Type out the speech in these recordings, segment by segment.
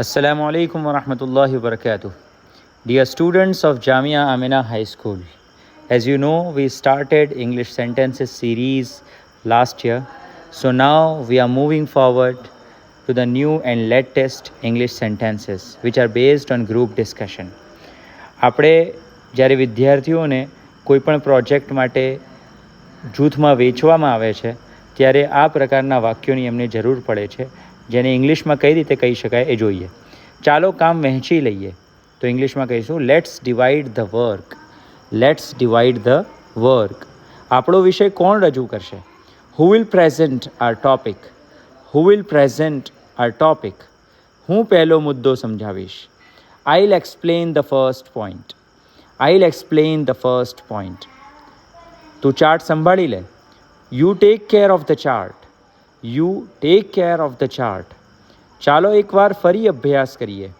Assalamu alaikum wa rahmatullahi wa barakatuh. Dear students of Jamia Amina High School, as you know, we started English sentences series last year. So now we are moving forward to the new and latest English sentences which are based on group discussion. આપણે જ્યારે વિદ્યાર્થીઓને કોઈપણ project માટે જૂથમાં વેચવામાં આવે છે ત્યારે આ પ્રકારના વાક્યોની એમને જરૂર પડે છે, જેને ઇંગ્લિશમાં કઈ રીતે કહી શકાય એ જોઈએ. ચાલો કામ વહેંચી લઈએ. તો ઇંગ્લિશમાં કહીશું let's divide the work. Let's divide the work. આપણો વિષય કોણ રજૂ કરશે? Who will present our topic. Who will present our topic. હું પહેલો મુદ્દો સમજાવીશ. I will explain the first point. I will explain the first point. તું ચાર્ટ સંભાળી લે. You take care of the chart. You take care of the chart. ચાલો એકવાર ફરી અભ્યાસ કરીએ.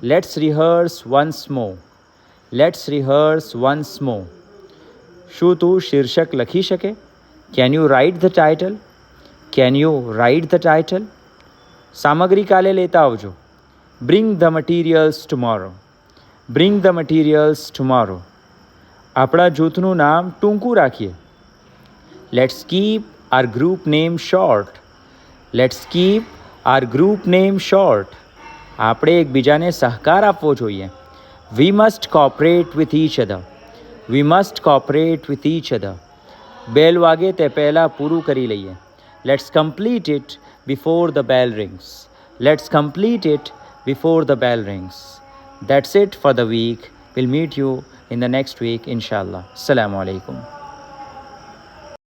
Let's rehearse once more. Let's rehearse once more. શું તું શીર્ષક લખી શકે? Can you write the title? Can you write the title? સામગ્રી કાલે લેતા આવજો. Bring the materials tomorrow. Bring the materials tomorrow. આપણા જૂથનું નામ ટૂંકું રાખીએ. Let's keep our group name short. Let's keep our group name short. આપણે એકબીજાને સહકાર આપવો જોઈએ. We must cooperate with each other. We must cooperate with each other. Bell વાગે તે પહેલાં પૂરું કરી લઈએ. Let's complete it before the bell rings. Let's complete it before the bell rings. That's it for the week. We'll meet you in the next week, inshallah. Assalamu alaikum.